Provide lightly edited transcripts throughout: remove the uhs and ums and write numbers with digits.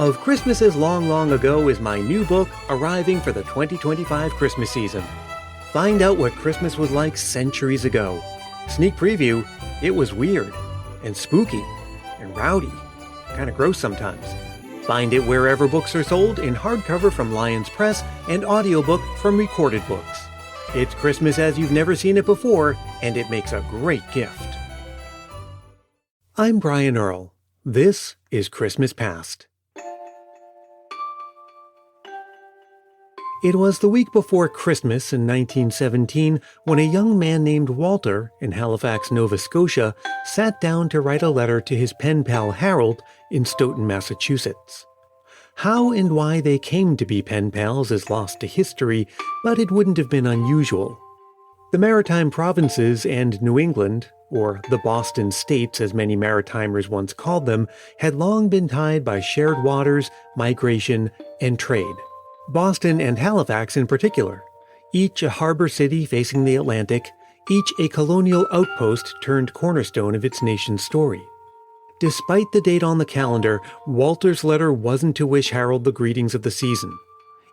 Of Christmases Long, Long Ago is my new book arriving for the 2025 Christmas season. Find out what Christmas was like centuries ago. Sneak preview, it was weird and spooky and rowdy, kind of gross sometimes. Find it wherever books are sold in hardcover from Lions Press and audiobook from Recorded Books. It's Christmas as you've never seen it before, and it makes a great gift. I'm Brian Earl. This is Christmas Past. It was the week before Christmas in 1917 when a young man named Walter in Halifax, Nova Scotia, sat down to write a letter to his pen pal Harold in Stoughton, Massachusetts. How and why they came to be pen pals is lost to history, but it wouldn't have been unusual. The Maritime Provinces and New England, or the Boston States as many Maritimers once called them, had long been tied by shared waters, migration, and trade. Boston and Halifax in particular, each a harbor city facing the Atlantic, each a colonial outpost turned cornerstone of its nation's story. Despite the date on the calendar, Walter's letter wasn't to wish Harold the greetings of the season.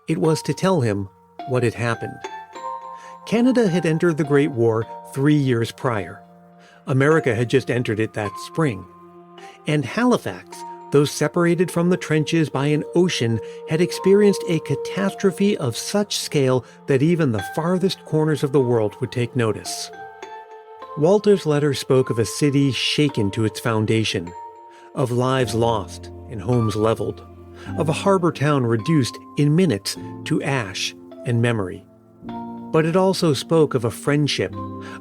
It was to tell him what had happened. Canada had entered the Great War 3 years prior. America had just entered it that spring. And Halifax, though separated from the trenches by an ocean, had experienced a catastrophe of such scale that even the farthest corners of the world would take notice. Walter's letter spoke of a city shaken to its foundation, of lives lost and homes leveled, of a harbor town reduced in minutes to ash and memory. But it also spoke of a friendship,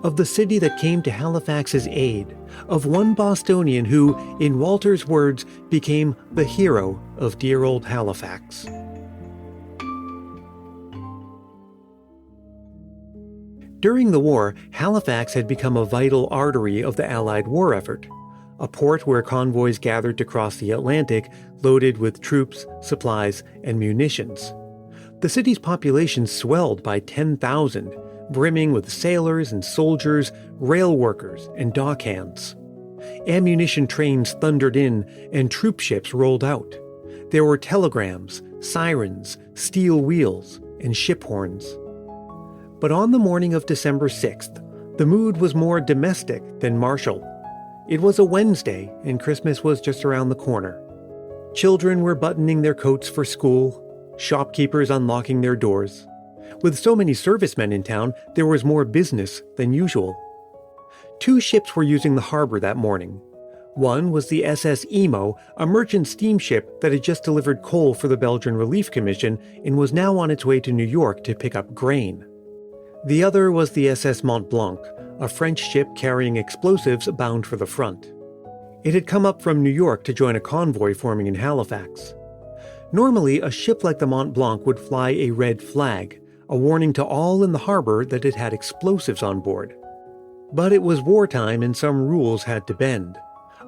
of the city that came to Halifax's aid, of one Bostonian who, in Walter's words, became the hero of dear old Halifax. During the war, Halifax had become a vital artery of the Allied war effort, a port where convoys gathered to cross the Atlantic loaded with troops, supplies, and munitions. The city's population swelled by 10,000, brimming with sailors and soldiers, rail workers, and dockhands. Ammunition trains thundered in, and troop ships rolled out. There were telegrams, sirens, steel wheels, and ship horns. But on the morning of December 6th, the mood was more domestic than martial. It was a Wednesday, and Christmas was just around the corner. Children were buttoning their coats for school, shopkeepers unlocking their doors. With so many servicemen in town, there was more business than usual. 2 ships were using the harbor that morning. One was the SS Emo, a merchant steamship that had just delivered coal for the Belgian Relief Commission and was now on its way to New York to pick up grain. The other was the SS Mont Blanc, a French ship carrying explosives bound for the front. It had come up from New York to join a convoy forming in Halifax. Normally, a ship like the Mont Blanc would fly a red flag, a warning to all in the harbor that it had explosives on board. But it was wartime and some rules had to bend.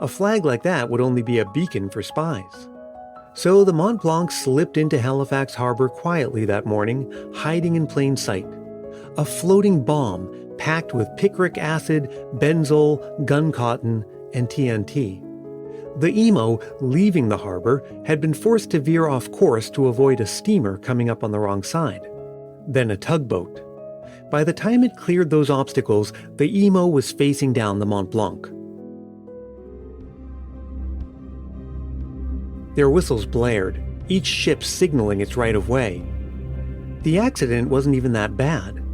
A flag like that would only be a beacon for spies. So the Mont Blanc slipped into Halifax harbor quietly that morning, hiding in plain sight. A floating bomb packed with picric acid, benzol, gun cotton, and TNT. The Emo, leaving the harbor, had been forced to veer off course to avoid a steamer coming up on the wrong side. Then a tugboat. By the time it cleared those obstacles, the Emo was facing down the Mont Blanc. Their whistles blared, each ship signaling its right of way. The accident wasn't even that bad.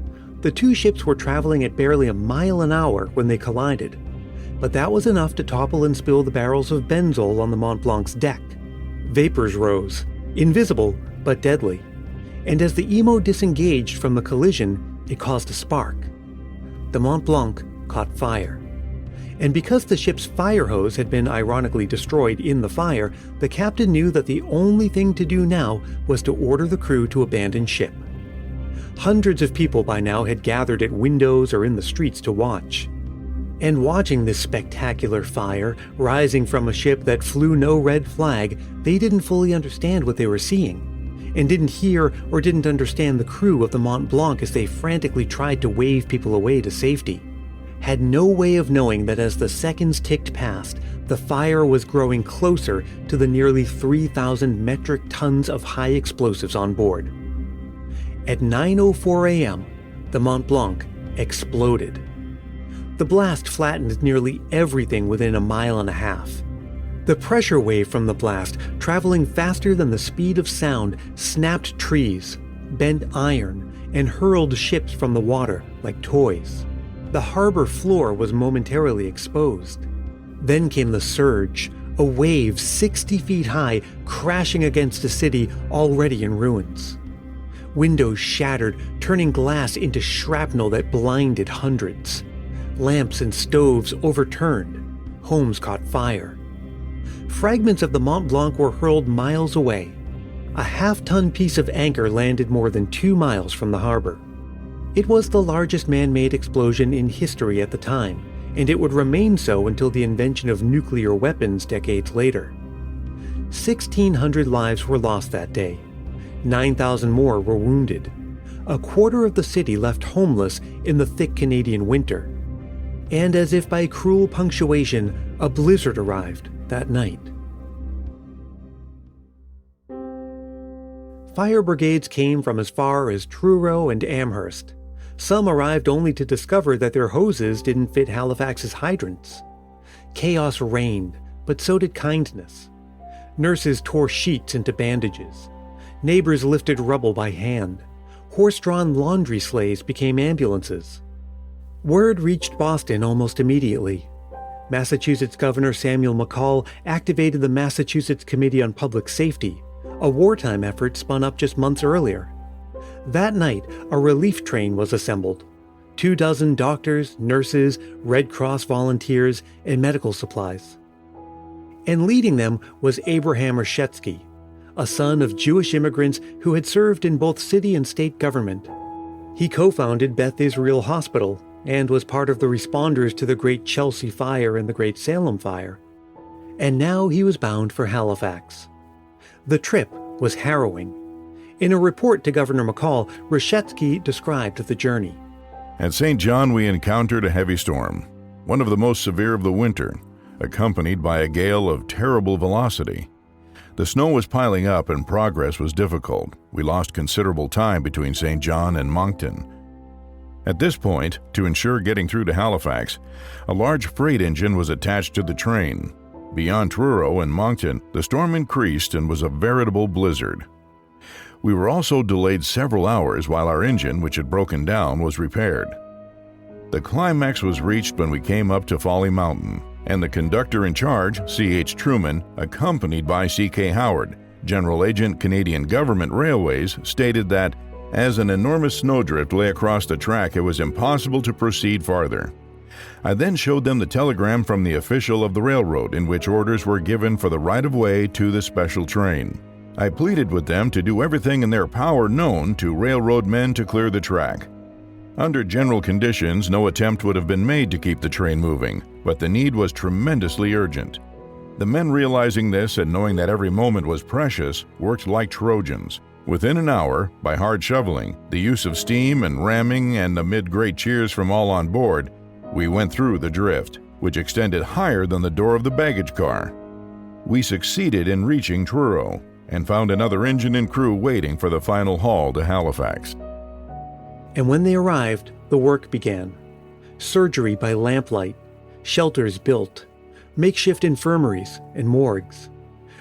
The 2 ships were traveling at barely a mile an hour when they collided. But that was enough to topple and spill the barrels of benzol on the Mont Blanc's deck. Vapors rose, invisible but deadly. And as the Emo disengaged from the collision, it caused a spark. The Mont Blanc caught fire. And because the ship's fire hose had been ironically destroyed in the fire, the captain knew that the only thing to do now was to order the crew to abandon ship. Hundreds of people by now had gathered at windows or in the streets to watch. And watching this spectacular fire, rising from a ship that flew no red flag, they didn't fully understand what they were seeing, and didn't hear or didn't understand the crew of the Mont Blanc as they frantically tried to wave people away to safety. Had no way of knowing that as the seconds ticked past, The fire was growing closer to the nearly 3,000 metric tons of high explosives on board. At 9:04 a.m., the Mont Blanc exploded. The blast flattened nearly everything within a mile and a half. The pressure wave from the blast, traveling faster than the speed of sound, snapped trees, bent iron, and hurled ships from the water like toys. The harbor floor was momentarily exposed. Then came the surge, a wave 60 feet high crashing against a city already in ruins. Windows shattered, turning glass into shrapnel that blinded hundreds. Lamps and stoves overturned. Homes caught fire. Fragments of the Mont Blanc were hurled miles away. A half-ton piece of anchor landed more than 2 miles from the harbor. It was the largest man-made explosion in history at the time, and it would remain so until the invention of nuclear weapons decades later. 1,600 lives were lost that day. 9,000 more were wounded. A quarter of the city left homeless in the thick Canadian winter. And as if by cruel punctuation, a blizzard arrived that night. Fire brigades came from as far as Truro and Amherst. Some arrived only to discover that their hoses didn't fit Halifax's hydrants. Chaos reigned, but so did kindness. Nurses tore sheets into bandages. Neighbors lifted rubble by hand. Horse-drawn laundry sleighs became ambulances. Word reached Boston almost immediately. Massachusetts Governor Samuel McCall activated the Massachusetts Committee on Public Safety, a wartime effort spun up just months earlier. That night, a relief train was assembled. 24 doctors, nurses, Red Cross volunteers, and medical supplies. And leading them was Abraham Reshetsky, a son of Jewish immigrants who had served in both city and state government. He co-founded Beth Israel Hospital and was part of the responders to the Great Chelsea Fire and the Great Salem Fire. And now he was bound for Halifax. The trip was harrowing. In a report to Governor McCall, Reshetsky described the journey. At St. John, we encountered a heavy storm, one of the most severe of the winter, accompanied by a gale of terrible velocity. The snow was piling up and progress was difficult. We lost considerable time between St. John and Moncton. At this point, to ensure getting through to Halifax, a large freight engine was attached to the train. Beyond Truro and Moncton, the storm increased and was a veritable blizzard. We were also delayed several hours while our engine, which had broken down, was repaired. The climax was reached when we came up to Folly Mountain, and the conductor in charge, C.H. Truman, accompanied by C.K. Howard, General Agent, Canadian Government Railways, stated that, as an enormous snowdrift lay across the track, it was impossible to proceed farther. I then showed them the telegram from the official of the railroad in which orders were given for the right-of-way to the special train. I pleaded with them to do everything in their power known to railroad men to clear the track. Under general conditions, no attempt would have been made to keep the train moving, but the need was tremendously urgent. The men, realizing this and knowing that every moment was precious, worked like Trojans. Within an hour, by hard shoveling, the use of steam and ramming, and amid great cheers from all on board, we went through the drift, which extended higher than the door of the baggage car. We succeeded in reaching Truro, and found another engine and crew waiting for the final haul to Halifax. And when they arrived, the work began. Surgery by lamplight, shelters built, makeshift infirmaries and morgues.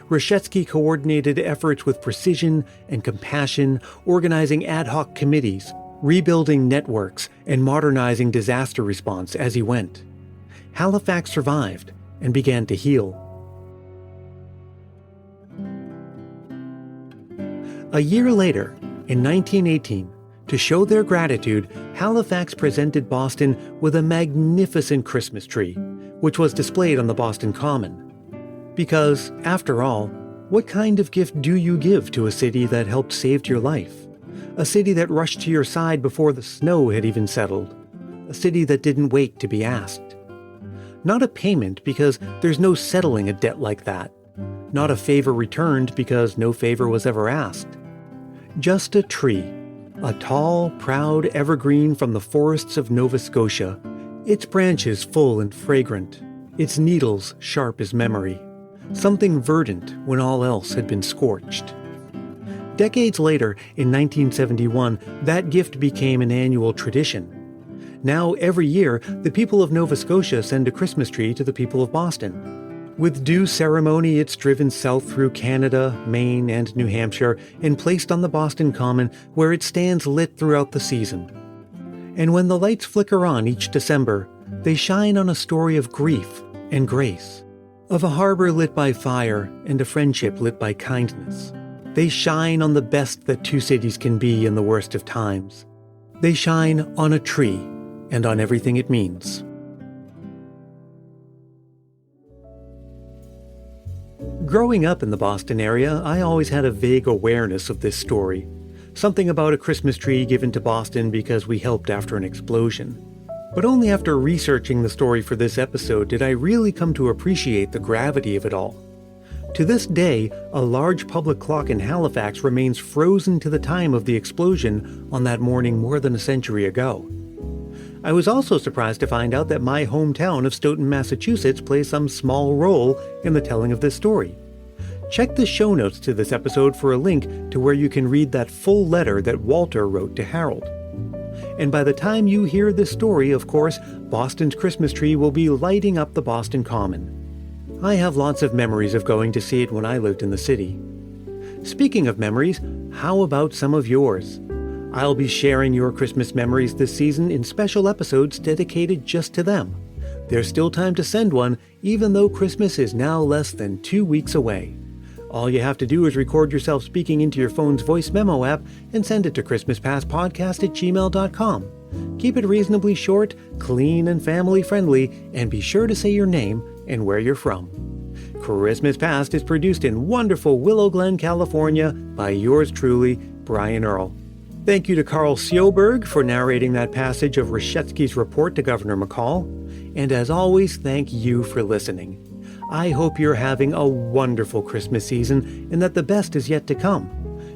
Reshetsky coordinated efforts with precision and compassion, organizing ad hoc committees, rebuilding networks, and modernizing disaster response as he went. Halifax survived and began to heal. A year later, in 1918, to show their gratitude, Halifax presented Boston with a magnificent Christmas tree, which was displayed on the Boston Common. Because, after all, what kind of gift do you give to a city that helped save your life? A city that rushed to your side before the snow had even settled? A city that didn't wait to be asked? Not a payment, because there's no settling a debt like that. Not a favor returned, because no favor was ever asked. Just a tree, a tall, proud evergreen from the forests of Nova Scotia, its branches full and fragrant, its needles sharp as memory, something verdant when all else had been scorched. Decades later, in 1971, that gift became an annual tradition. Now, every year, the people of Nova Scotia send a Christmas tree to the people of Boston. With due ceremony, it's driven south through Canada, Maine, and New Hampshire, and placed on the Boston Common, where it stands lit throughout the season. And when the lights flicker on each December, they shine on a story of grief and grace, of a harbor lit by fire and a friendship lit by kindness. They shine on the best that two cities can be in the worst of times. They shine on a tree and on everything it means. Growing up in the Boston area, I always had a vague awareness of this story. Something about a Christmas tree given to Boston because we helped after an explosion. But only after researching the story for this episode did I really come to appreciate the gravity of it all. To this day, a large public clock in Halifax remains frozen to the time of the explosion on that morning more than a century ago. I was also surprised to find out that my hometown of Stoughton, Massachusetts plays some small role in the telling of this story. Check the show notes to this episode for a link to where you can read that full letter that Walter wrote to Harold. And by the time you hear this story, of course, Boston's Christmas tree will be lighting up the Boston Common. I have lots of memories of going to see it when I lived in the city. Speaking of memories, how about some of yours? I'll be sharing your Christmas memories this season in special episodes dedicated just to them. There's still time to send one, even though Christmas is now less than 2 weeks away. All you have to do is record yourself speaking into your phone's voice memo app and send it to christmaspastpodcast@gmail.com. Keep it reasonably short, clean, and family-friendly, and be sure to say your name and where you're from. Christmas Past is produced in wonderful Willow Glen, California by yours truly, Brian Earl. Thank you to Carl Sjoberg for narrating that passage of Reshetsky's report to Governor McCall. And as always, thank you for listening. I hope you're having a wonderful Christmas season and that the best is yet to come.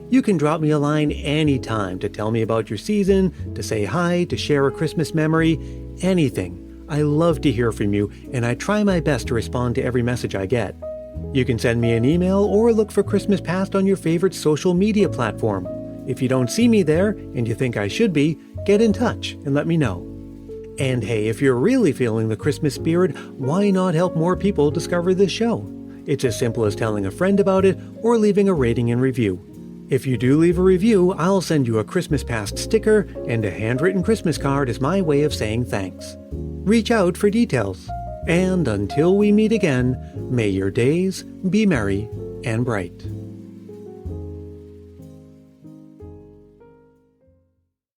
You can drop me a line anytime to tell me about your season, to say hi, to share a Christmas memory, anything. I love to hear from you, and I try my best to respond to every message I get. You can send me an email or look for Christmas Past on your favorite social media platform. If you don't see me there, and you think I should be, get in touch and let me know. And hey, if you're really feeling the Christmas spirit, why not help more people discover this show? It's as simple as telling a friend about it or leaving a rating and review. If you do leave a review, I'll send you a Christmas Past sticker and a handwritten Christmas card as my way of saying thanks. Reach out for details. And until we meet again, may your days be merry and bright.